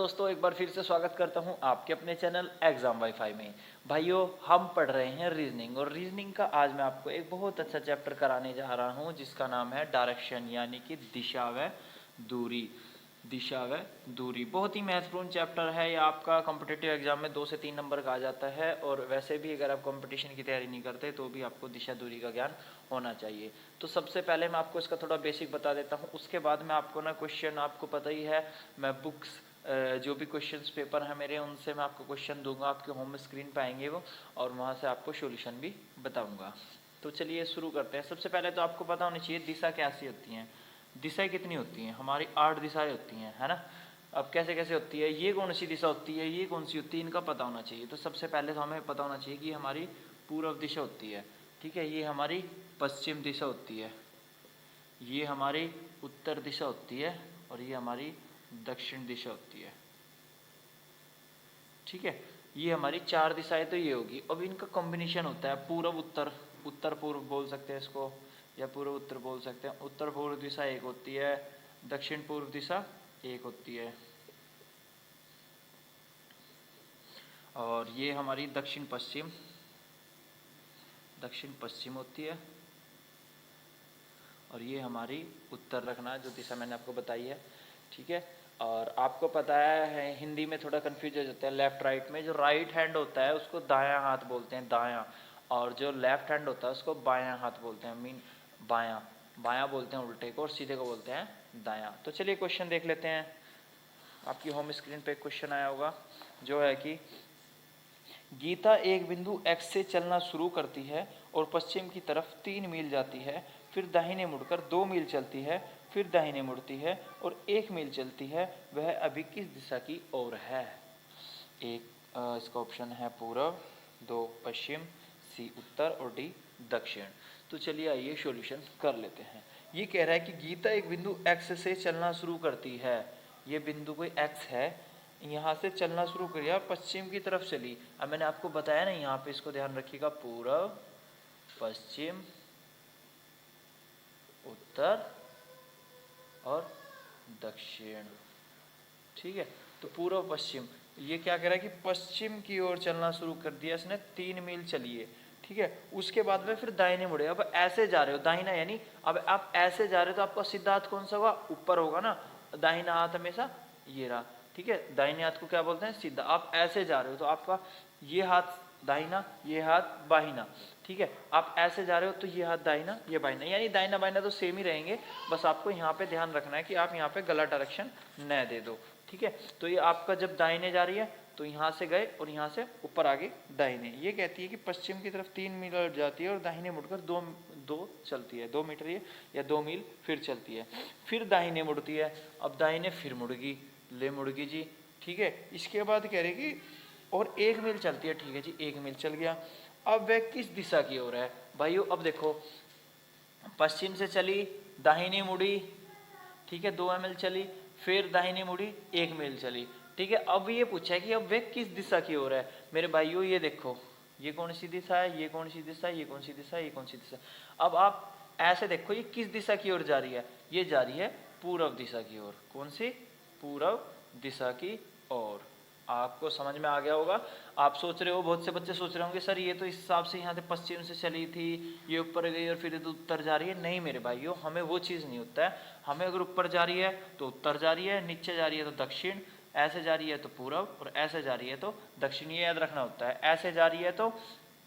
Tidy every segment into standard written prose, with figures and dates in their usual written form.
दोस्तों, एक बार फिर से स्वागत करता हूं आपके अपने चैनल एग्जाम वाईफाई में। भाइयों, हम पढ़ रहे हैं रीजनिंग और रीजनिंग का आज मैं आपको एक बहुत अच्छा चैप्टर कराने जा रहा हूं जिसका नाम है डायरेक्शन, यानी कि दिशा व दूरी। दिशा व दूरी बहुत ही महत्वपूर्ण चैप्टर है। ये आपका कॉम्पिटिटिव एग्जाम में 2 से 3 नंबर का आ जाता है और वैसे भी अगर आप कंपटीशन की तैयारी नहीं करते तो भी आपको दिशा दूरी का ज्ञान होना चाहिए। तो सबसे पहले मैं आपको इसका थोड़ा बेसिक बता देता हूँ, उसके बाद मैं आपको ना क्वेश्चन, आपको पता ही है मैं बुक्स जो भी क्वेश्चंस पेपर है मेरे उनसे मैं आपको क्वेश्चन दूंगा, आपके होम स्क्रीन पे आएंगे वो, और वहाँ से आपको सॉल्यूशन भी बताऊंगा। तो चलिए शुरू करते हैं। सबसे पहले तो आपको पता होनी चाहिए दिशा कैसी होती हैं। दिशाएं कितनी होती हैं? हमारी 8 दिशाएं होती हैं, है ना। अब कैसे कैसे होती है, ये कौन सी दिशा होती है, ये कौन सी होती है, इनका पता होना चाहिए। तो सबसे पहले तो हमें पता होना चाहिए कि हमारी पूर्व दिशा होती है, ठीक है, ये हमारी पश्चिम दिशा होती है, ये हमारी उत्तर दिशा होती है और ये हमारी दक्षिण दिशा होती है, ठीक है। ये हमारी 4 दिशाएं तो ये होगी। अब इनका कॉम्बिनेशन होता है पूर्व उत्तर, उत्तर पूर्व बोल सकते हैं इसको, या पूर्व उत्तर बोल सकते हैं। उत्तर पूर्व दिशा एक होती है, दक्षिण पूर्व दिशा एक होती है, और ये हमारी दक्षिण पश्चिम, दक्षिण पश्चिम होती है, और ये हमारी उत्तर रखना जो दिशा मैंने आपको बताई है, ठीक है। और आपको पता है हिंदी में थोड़ा कन्फ्यूज हो जाता है लेफ्ट राइट में। जो राइट हैंड होता है उसको दायां हाथ बोलते हैं, दायां, और जो लेफ्ट हैंड होता है उसको बायां हाथ बोलते हैं, मीन बायां। बायां बोलते हैं उल्टे को और सीधे को बोलते हैं दायां। तो चलिए क्वेश्चन देख लेते हैं। आपकी होम स्क्रीन पे एक क्वेश्चन आया होगा जो है कि गीता एक बिंदु X से चलना शुरू करती है और पश्चिम की तरफ 3 मील जाती है, फिर दाहिने मुड़कर 2 मील चलती है, फिर दाहिने मुड़ती है और 1 मील चलती है। वह अभी किस दिशा की ओर है? एक इसका ऑप्शन है पूर्व, 2 पश्चिम, सी उत्तर और डी दक्षिण। तो चलिए आइए सॉल्यूशन कर लेते हैं। ये कह रहा है कि गीता एक बिंदु X से चलना शुरू करती है। ये बिंदु कोई X है, यहाँ से चलना शुरू किया, पश्चिम की तरफ चली। अब मैंने आपको बताया ना, यहाँ पे इसको ध्यान रखिएगा, पूर्व, पश्चिम, उत्तर और दक्षिण, ठीक है। तो पूर्व पश्चिम, ये क्या कह रहा है कि पश्चिम की ओर चलना शुरू कर दिया इसने, 3 मील चलिए, ठीक है। उसके बाद में फिर दाहिने मुड़े। अब ऐसे जा रहे हो, दाहिना यानी अब आप ऐसे जा रहे हो तो आपका सीधा हाथ कौन सा होगा? ऊपर होगा ना। दाहिना हाथ हमेशा ये रहा, ठीक है। दाहिने हाथ को क्या बोलते हैं? सीधा। आप ऐसे जा रहे हो तो आपका ये हाथ दाहिना, ये हाथ बाहिना, ठीक है। आप ऐसे जा रहे हो तो ये हाथ दाहिना, ये बाहिना, यानी दाहिना बाहिना तो सेम ही रहेंगे। बस आपको यहाँ पे ध्यान रखना है कि आप यहाँ पे गलत डायरेक्शन न दे दो, ठीक है। तो ये आपका जब दाहिने जा रही है तो यहाँ से गए और यहाँ से ऊपर आगे दाहिने। ये कहती है कि पश्चिम की तरफ 3 मील जाती है और दाहिने मुड़कर दो चलती है, 2 मीटर ये या 2 मील फिर चलती है, फिर दाहिने मुड़ती है। अब दाहिने फिर मुड़गी, ले मुड़गी जी, ठीक है। इसके बाद कह रही कि और 1 मील चलती है, ठीक है जी, 1 मील चल गया। अब वह किस दिशा की ओर है? भाइयों अब देखो, पश्चिम से चली, दाहिनी मुड़ी, ठीक है, 2 मील चली, फिर दाहिनी मुड़ी 1 मील चली, ठीक है। अब ये पूछा है कि अब वे किस दिशा की ओर है। मेरे भाइयों ये देखो, ये कौन सी दिशा है, ये कौन सी दिशा है, ये कौन सी दिशा है, ये कौन सी दिशा। अब आप ऐसे देखो ये किस दिशा की ओर जा रही है? ये जा रही है पूर्व दिशा की ओर। कौन सी? पूर्व दिशा की ओर। आपको समझ में आ गया होगा। आप सोच रहे हो, बहुत से बच्चे सोच रहे होंगे सर ये तो इस हिसाब से यहाँ से पश्चिम से चली थी, ये ऊपर गई और फिर उत्तर जा रही है। नहीं मेरे भाइयों, हमें वो चीज़ नहीं होता है। हमें अगर ऊपर जा रही है तो उत्तर जा रही है, नीचे जा रही है तो दक्षिण, ऐसे जा रही है तो पूर्व और ऐसे जा रही है तो दक्षिण, ये याद रखना होता है। ऐसे जा रही है तो,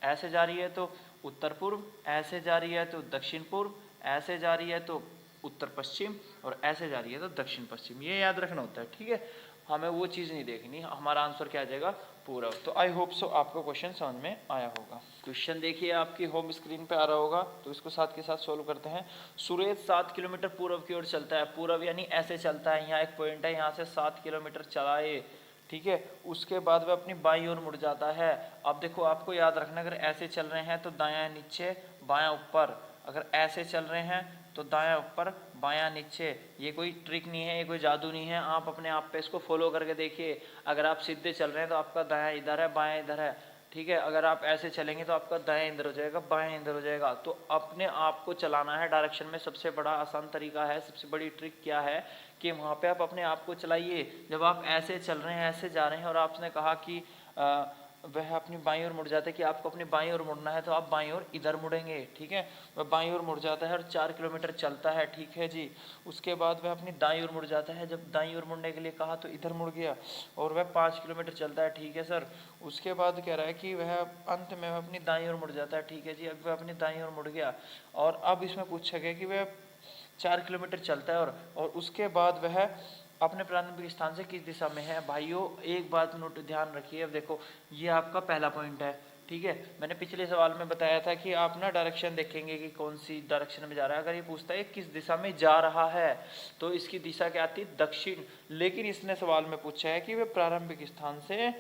ऐसे जा रही है तो उत्तर पूर्व, ऐसे जा रही है तो दक्षिण पूर्व, ऐसे जा रही है तो उत्तर पश्चिम और ऐसे जा रही है तो दक्षिण पश्चिम, ये याद रखना होता है, ठीक है। हमें वो चीज़ नहीं देखनी, हमारा आंसर क्या आ जाएगा? पूर्व। तो आई होप सो आपको क्वेश्चन समझ में आया होगा। क्वेश्चन देखिए आपकी होम स्क्रीन पे आ रहा होगा, तो इसको साथ के साथ सोल्व करते हैं। सुरेश 7 किलोमीटर पूर्व की ओर चलता है। पूर्व यानी ऐसे चलता है, यहाँ एक पॉइंट है, यहाँ से 7 किलोमीटर चलाए, ठीक है। उसके बाद वह अपनी बाईं ओर मुड़ जाता है। अब देखो आपको याद रखना, अगर ऐसे चल रहे हैं तो दायां नीचे बायां ऊपर, अगर ऐसे चल रहे हैं तो दायां ऊपर बायां नीचे। ये कोई ट्रिक नहीं है, ये कोई जादू नहीं है, आप अपने आप पे इसको फॉलो करके देखिए। अगर आप सीधे चल रहे हैं तो आपका दायां इधर है, बायां इधर है, ठीक है। अगर आप ऐसे चलेंगे तो आपका दाएं इधर हो जाएगा, बाएं इधर हो जाएगा। तो अपने आप को चलाना है डायरेक्शन में, सबसे बड़ा आसान तरीका है, सबसे बड़ी ट्रिक क्या है कि वहाँ पे आप अपने आप को चलाइए। जब आप ऐसे चल रहे हैं, ऐसे जा रहे हैं, और आपने कहा कि वह अपनी बाईं ओर मुड़ जाता है, कि आपको अपनी बाईं ओर मुड़ना है, तो आप बाईं ओर इधर मुड़ेंगे, ठीक है। वह बाईं ओर मुड़ जाता है और 4 किलोमीटर चलता है, ठीक है जी। उसके बाद वह अपनी दाईं ओर मुड़ जाता है, जब दाईं ओर मुड़ने के लिए कहा तो इधर मुड़ गया, और वह 5 किलोमीटर चलता है, ठीक है सर। उसके बाद कह रहा है कि वह अंत में वह अपनी दाईं ओर मुड़ जाता है, ठीक है जी। अब वह अपनी दाईं ओर मुड़ गया, और अब इसमें पूछा गया कि वह 4 किलोमीटर चलता है, और उसके बाद वह अपने प्रारंभिक स्थान से किस दिशा में है। भाइयों एक बात नोट ध्यान रखिए, अब देखो ये आपका पहला पॉइंट है, ठीक है। मैंने पिछले सवाल में बताया था कि आप ना डायरेक्शन देखेंगे कि कौन सी डायरेक्शन में जा रहा है। अगर ये पूछता है किस दिशा में जा रहा है, तो इसकी दिशा क्या आती है, दक्षिण। लेकिन इसने सवाल में पूछा है कि वह प्रारंभिक स्थान से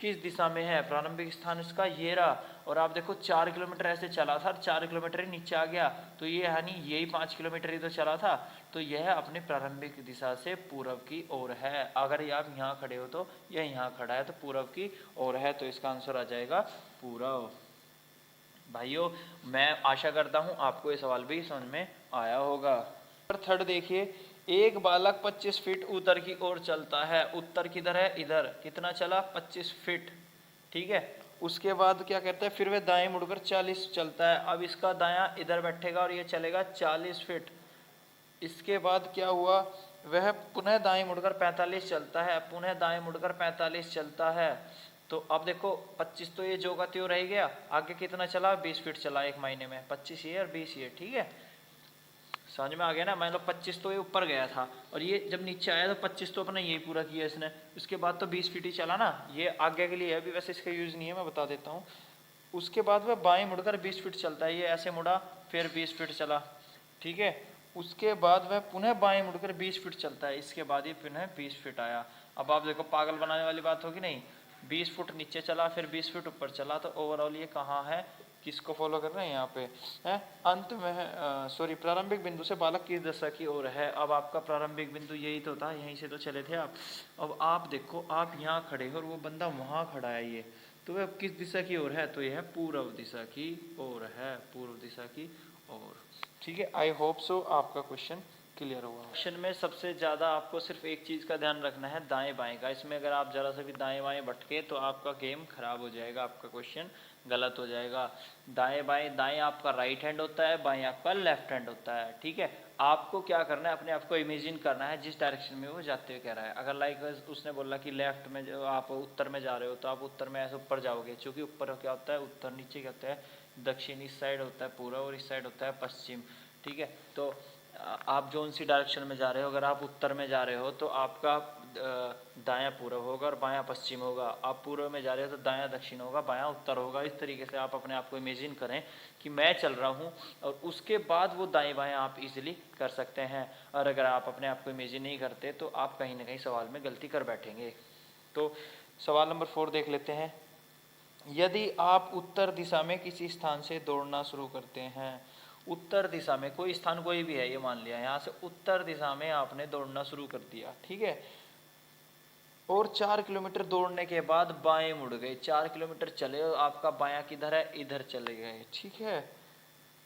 किस दिशा में है। प्रारंभिक स्थान इसका ये रहा, और आप देखो 4 किलोमीटर ऐसे चला था, 4 किलोमीटर ही नीचे आ गया, तो ये है नहीं, यही 5 किलोमीटर ही तो चला था, तो यह अपने प्रारंभिक दिशा से पूर्व की ओर है। अगर ये आप यहाँ खड़े हो तो यह यहाँ खड़ा है, तो पूर्व की ओर है, तो इसका आंसर आ जाएगा पूर्व। भाइयों मैं आशा करता हूँ आपको ये सवाल भी समझ में आया होगा। थर्ड देखिए, एक बालक 25 फीट उत्तर की ओर चलता है। उत्तर किधर है, इधर। कितना चला, 25 फीट, ठीक है। उसके बाद क्या कहता है, फिर वह दाएं मुड़कर 40 चलता है। अब इसका दायां इधर बैठेगा और ये चलेगा 40 फीट। इसके बाद क्या हुआ, वह पुनः दाएं मुड़कर 45 चलता है, पुनः दाएं मुड़कर 45 चलता है। तो अब देखो 25 तो ये जो का त्यों रह गया, आगे कितना चला, 20 फीट चला एक महीने में, 25 ये और 20 ये, ठीक है। समझ में आ गया ना। मान लो 25 तो ये ऊपर गया था, और ये जब नीचे आया तो 25 तो अपना यही पूरा किया इसने, उसके बाद तो 20 फीट ही चला ना। ये आगे के लिए है, अभी वैसे इसका यूज नहीं है, मैं बता देता हूँ। उसके बाद वह बाएं मुड़कर 20 फीट चलता है, ये ऐसे मुड़ा फिर 20 फीट चला, ठीक है। उसके बाद वह पुनः बाएं मुड़कर 20 फीट चलता है, इसके बाद ये पुनः 20 फीट आया। अब आप देखो पागल बनाने वाली बात होगी नहीं, 20 फुट नीचे चला फिर 20 फीट ऊपर चला, तो ओवरऑल ये कहाँ है, किसको फॉलो कर रहे हैं यहाँ पे है, अंत में सॉरी प्रारंभिक बिंदु से बालक की दशा की ओर है। अब आपका प्रारंभिक बिंदु यही तो था, यहीं से तो चले थे आप। अब आप देखो आप यहाँ खड़े हो और वो बंदा वहाँ खड़ा है, ये तो वह किस दिशा की ओर है, तो यह है पूर्व दिशा की ओर है, पूर्व दिशा की ओर, ठीक है। आई होप सो आपका क्वेश्चन क्लियर हुआ। क्वेश्चन में सबसे ज़्यादा आपको सिर्फ एक चीज़ का ध्यान रखना है, दाएं बाएं का। इसमें अगर आप ज़रा सा भी दाएं बाएं भटके तो आपका गेम खराब हो जाएगा, आपका क्वेश्चन गलत हो जाएगा। दाएं बाएं, दाएं आपका राइट हैंड होता है, बाएं आपका लेफ्ट हैंड होता है, ठीक है। आपको क्या करना है, अपने आप को इमेजिन करना है जिस डायरेक्शन में वो जाते हुए कह रहा है। अगर लाइक उसने बोला कि लेफ्ट में जो आप उत्तर में जा रहे हो, तो आप उत्तर में ऐसे ऊपर जाओगे, क्योंकि ऊपर क्या होता है उत्तर, नीचे क्या होता है दक्षिण, इस साइड होता है पूर्व और इस साइड होता है पश्चिम, ठीक है। तो आप जो सी डायरेक्शन में जा रहे हो, अगर आप उत्तर में जा रहे हो तो आपका दायां पूर्व होगा और बायां पश्चिम होगा। आप पूर्व में जा रहे हो तो दायां दक्षिण होगा, बायां उत्तर होगा। इस तरीके से आप अपने आप को इमेजिन करें कि मैं चल रहा हूं, और उसके बाद वो दाएं बाएं आप इजीली कर सकते हैं। और अगर आप अपने आप को इमेजिन नहीं करते तो आप कहीं ना कहीं सवाल में गलती कर बैठेंगे। तो सवाल नंबर 4 देख लेते हैं। यदि आप उत्तर दिशा में किसी स्थान से दौड़ना शुरू करते हैं, उत्तर दिशा में कोई स्थान कोई भी है, ये मान लिया, यहाँ से उत्तर दिशा में आपने दौड़ना शुरू कर दिया, ठीक है। और 4 किलोमीटर दौड़ने के बाद बाएं मुड़ गए, 4 किलोमीटर चले और आपका बायां किधर है, इधर चले गए, ठीक है।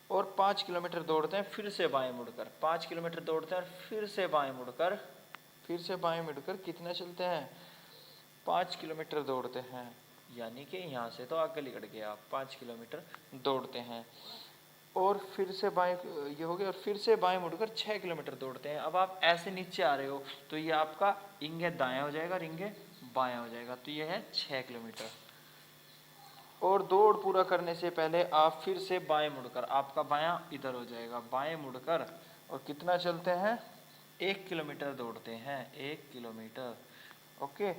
और 5 किलोमीटर दौड़ते हैं फिर से बाएं मुड़कर, 5 किलोमीटर दौड़ते हैं फिर से बाएं मुड़कर, फिर से बाएं मुड़कर कितना चलते हैं, 5 किलोमीटर दौड़ते हैं। यानी कि यहाँ से तो आगे निकल गए आप, 5 किलोमीटर दौड़ते हैं और फिर से बाएं, ये हो गया, और फिर से बाएं मुड़कर 6 किलोमीटर दौड़ते हैं। अब आप ऐसे नीचे आ रहे हो तो ये आपका इंगे दायां हो जाएगा, रिंगे बायां हो जाएगा, तो ये है 6 किलोमीटर। और दौड़ पूरा करने से पहले आप फिर से बाएं मुड़कर, आपका बायां इधर हो जाएगा, बाएं मुड़कर और कितना चलते हैं, 1 किलोमीटर दौड़ते हैं, 1 किलोमीटर, ओके।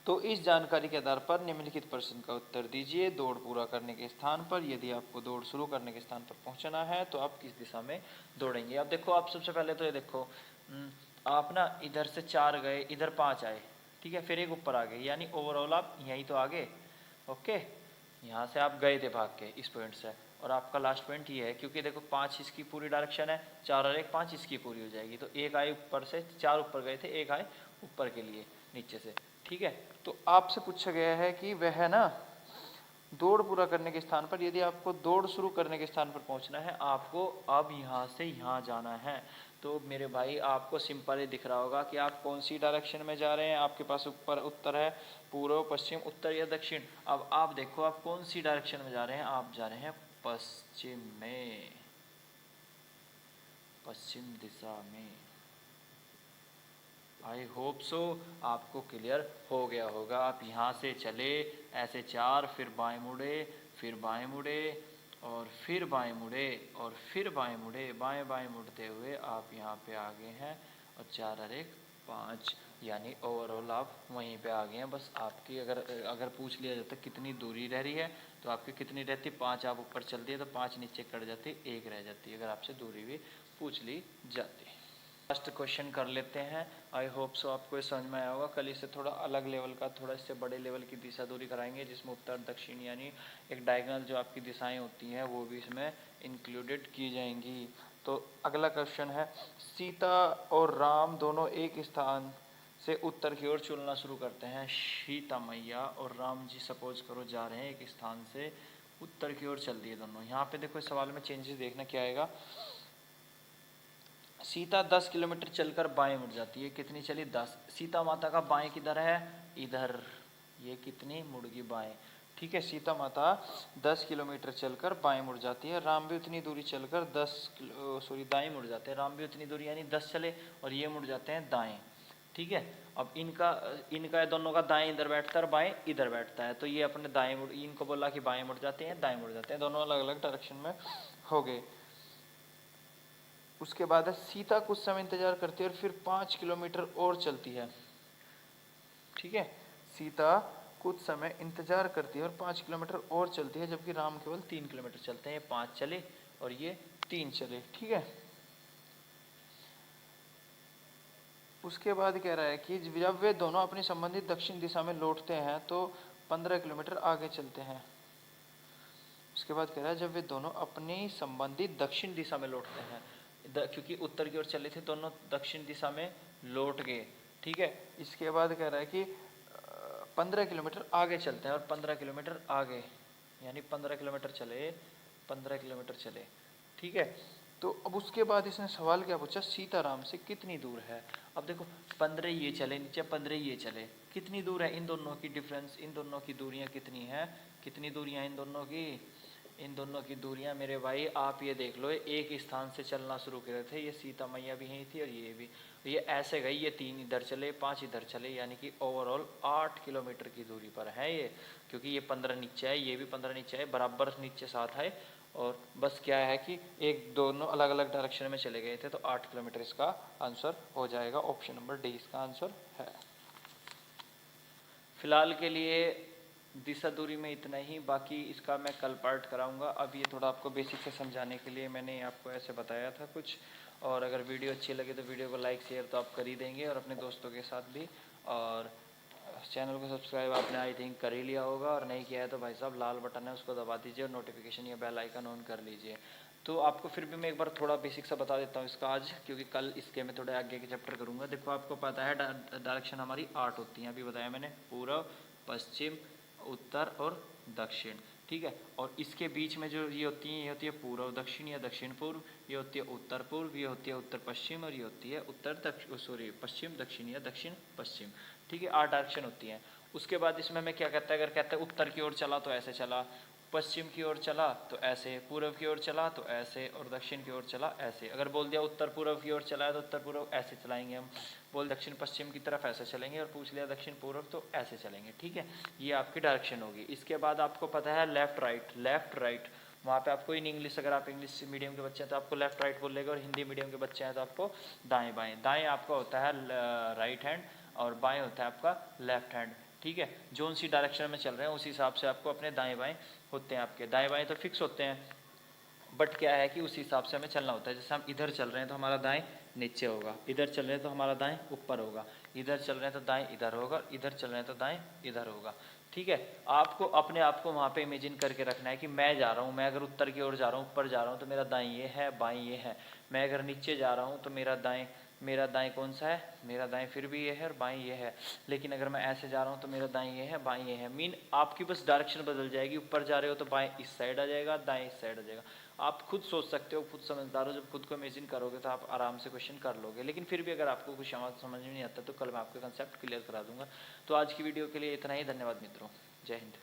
तो इस जानकारी के आधार पर निम्नलिखित प्रश्न का उत्तर दीजिए। दौड़ पूरा करने के स्थान पर, यदि आपको दौड़ शुरू करने के स्थान पर पहुंचना है तो आप किस दिशा में दौड़ेंगे। अब देखो आप सबसे पहले तो ये देखो, आप ना इधर से 4 गए, इधर 5 आए, ठीक है, फिर एक ऊपर आ गए, यानी ओवरऑल आप यहीं तो आगे, ओके। यहाँ से आप गए थे भाग के इस पॉइंट से, और आपका लास्ट पॉइंट ये है, क्योंकि देखो 5 इसकी पूरी डायरेक्शन है, 4 और 1 5 इसकी पूरी हो जाएगी, तो एक आए ऊपर से, 4 ऊपर गए थे, एक आए ऊपर के लिए नीचे से, ठीक है। तो आपसे पूछा गया है कि वह ना दौड़ पूरा करने के स्थान पर, यदि आपको दौड़ शुरू करने के स्थान पर पहुंचना है, आपको अब यहाँ से यहाँ जाना है। तो मेरे भाई आपको सिंपल ही दिख रहा होगा कि आप कौन सी डायरेक्शन में जा रहे हैं। आपके पास ऊपर उत्तर है, पूर्व, पश्चिम, उत्तर या दक्षिण। अब आप देखो आप कौन सी डायरेक्शन में जा रहे हैं। आप जा रहे हैं पश्चिम में, पश्चिम दिशा में। आई होप सो आपको क्लियर हो गया होगा। आप यहाँ से चले ऐसे 4, फिर बाएं मुड़े, फिर बाएं मुड़े, और फिर बाएं मुड़े, और फिर बाएं मुड़े। बाएं बाएं मुड़ते हुए आप यहाँ पे आ गए हैं, और 4 और 1 5, यानी ओवरऑल आप वहीं पे आ गए हैं। बस आपकी अगर पूछ लिया जाता कितनी दूरी रह रही है, तो आपकी कितनी रहती, 5 आप ऊपर चल दिए तो 5 नीचे कट जाती, 1 रह जाती अगर आपसे दूरी भी पूछ ली जाती। लास्ट क्वेश्चन कर लेते हैं। आई होप सो आपको ये समझ में आया होगा। कल इससे थोड़ा अलग लेवल का, थोड़ा इससे बड़े लेवल की दिशा दूरी कराएंगे, जिसमें उत्तर दक्षिण यानी एक डायगोनल जो आपकी दिशाएं होती हैं वो भी इसमें इंक्लूडेड की जाएंगी। तो अगला क्वेश्चन है, सीता और राम दोनों एक स्थान से उत्तर की ओर चलना शुरू करते हैं। सीता मैया और राम जी सपोज करो जा रहे हैं एक स्थान से उत्तर की ओर चल दिए दोनों। यहाँ पे देखो इस सवाल में चेंजेस देखना क्या आएगा। सीता 10 किलोमीटर चलकर बाएं मुड़ जाती है। कितनी चली, 10। सीता माता का बाएं किधर है, इधर। ये कितनी मुड़गी, बाएं। ठीक है, सीता माता 10 किलोमीटर चलकर बाएं मुड़ जाती है। राम भी उतनी दूरी चलकर दाएं मुड़ जाते हैं। राम भी उतनी दूरी यानी 10 चले और ये मुड़ जाते हैं दाएं। ठीक है, अब इनका दोनों का दाएं इधर बैठता है और बाएं इधर बैठता है, तो ये अपने दाएं मुड़, इनको बोला कि बाएं मुड़ जाते हैं, दाएं मुड़ जाते हैं, दोनों अलग अलग डायरेक्शन में हो गए। उसके बाद है, सीता कुछ समय इंतजार करती है और फिर 5 किलोमीटर और चलती है। ठीक है, सीता कुछ समय इंतजार करती है और 5 किलोमीटर और चलती है, जबकि राम केवल 3 किलोमीटर चलते हैं। ये 5 चले और ये 3 चले। ठीक है, उसके बाद कह रहा है कि जब वे दोनों अपनी संबंधित दक्षिण दिशा में लौटते हैं तो 15 किलोमीटर आगे चलते हैं। उसके बाद कह रहा है जब वे दोनों अपनी संबंधित दक्षिण दिशा में लौटते हैं, क्योंकि उत्तर की ओर चले थे दोनों, दक्षिण दिशा में लौट गए। ठीक है, इसके बाद कह रहा है कि 15 किलोमीटर आगे चलते हैं और 15 किलोमीटर आगे यानी 15 किलोमीटर चले, 15 किलोमीटर चले। ठीक है, तो अब उसके बाद इसने सवाल क्या पूछा, सीताराम से कितनी दूर है। अब देखो 15 ये चले नीचे, 15 ये चले, कितनी दूर है इन दोनों की डिफरेंस, इन दोनों की दूरियां कितनी है, कितनी दूरियां इन दोनों की, इन दोनों की दूरियां मेरे भाई आप ये देख लो, एक स्थान से चलना शुरू करे थे। ये सीता मैया भी यहीं थी और ये भी, ये ऐसे गई, ये 3 इधर चले, 5 इधर चले, यानी कि ओवरऑल 8 किलोमीटर की दूरी पर है ये। क्योंकि ये 15 नीचे है, ये भी 15 नीचे है, बराबर नीचे साथ है। और बस क्या है कि एक दोनों अलग अलग डायरेक्शन में चले गए थे, तो 8 किलोमीटर इसका आंसर हो जाएगा। ऑप्शन नंबर डी इसका आंसर है। फिलहाल के लिए दिशा दूरी में इतना ही, बाकी इसका मैं कल पार्ट कराऊंगा। अब ये थोड़ा आपको बेसिक से समझाने के लिए मैंने आपको ऐसे बताया था कुछ। और अगर वीडियो अच्छी लगे तो वीडियो को लाइक शेयर तो आप कर ही देंगे, और अपने दोस्तों के साथ भी। और चैनल को सब्सक्राइब आपने आई थिंक कर ही लिया होगा, और नहीं किया है तो भाई साहब लाल बटन है उसको दबा दीजिए और नोटिफिकेशन या बेल आइकन ऑन कर लीजिए। तो आपको फिर भी मैं एक बार थोड़ा बेसिक सा बता देता हूँ इसका आज, क्योंकि कल इसके मैं थोड़े आगे के चैप्टर करूँगा। देखो आपको पता है डायरेक्शन हमारी 8 होती हैं, अभी बताया मैंने, पूर्व, पश्चिम, उत्तर और दक्षिण। ठीक है, और इसके बीच में जो ये होती है, ये होती है पूर्व दक्षिण या दक्षिण पूर्व, ये होती है उत्तर पूर्व, ये होती है उत्तर पश्चिम, और ये होती है पश्चिम दक्षिण या दक्षिण पश्चिम। ठीक है, 8 डायरेक्शन होती हैं। उसके बाद इसमें हमें क्या कहता है, अगर कहता है उत्तर की ओर चला तो ऐसे चला, पश्चिम की ओर चला तो ऐसे, पूर्व की ओर चला तो ऐसे, और दक्षिण की ओर चला ऐसे। अगर बोल दिया उत्तर पूर्व की ओर चला है तो उत्तर पूर्व ऐसे चलाएंगे हम, बोल दक्षिण पश्चिम की तरफ ऐसे चलेंगे, और पूछ लिया दक्षिण पूर्व तो ऐसे चलेंगे। ठीक है, ये आपकी डायरेक्शन होगी। इसके बाद आपको पता है लेफ्ट राइट, लेफ्ट राइट वहाँ पे आपको इन इंग्लिश, अगर आप इंग्लिश मीडियम के बच्चे हैं तो आपको लेफ्ट राइट बोलेगा, और हिंदी मीडियम के बच्चे हैं तो आपको दाएं बाएं। दाएं आपका होता है राइट हैंड और बाएं होता है आपका लेफ्ट हैंड। ठीक है, जोन सी डायरेक्शन में चल रहे हैं उस हिसाब से आपको अपने दाएं बाएं होते हैं। आपके दाएं बाएं तो फिक्स होते हैं, बट क्या है कि उस हिसाब से हमें चलना होता है। जैसे हम इधर चल रहे हैं तो हमारा दाएं नीचे होगा, इधर चल रहे हैं तो हमारा दाएं ऊपर होगा, इधर चल रहे हैं तो दाएं इधर होगा, इधर चल रहे हैं तो दाएं इधर होगा। ठीक है, आपको अपने आप को वहाँ पे इमेजिन करके रखना है कि मैं जा रहा हूँ, मैं अगर उत्तर की ओर जा रहा हूँ, ऊपर जा रहा हूँ तो मेरा दाएं ये है, बाएं ये है। मैं अगर नीचे जा रहा हूँ तो मेरा दाएं मेरा दाएं कौन सा है, मेरा दाएं फिर भी ये है और बाएं ये है, लेकिन अगर मैं ऐसे जा रहा हूँ तो मेरा दाएं ये है बाएं ये है। मीन आपकी बस डायरेक्शन बदल जाएगी, ऊपर जा रहे हो तो बाएं इस साइड आ जाएगा, दाएं इस साइड आ जाएगा। आप खुद सोच सकते हो, खुद समझदार हो, जब खुद को इमेजिन करोगे तो आप आराम से क्वेश्चन कर लोगे। लेकिन फिर भी अगर आपको कुछ समझ में नहीं आता तो कल मैं आपका कंसेप्ट क्लियर करा दूंगा। तो आज की वीडियो के लिए इतना ही, धन्यवाद मित्रों, जय हिंद।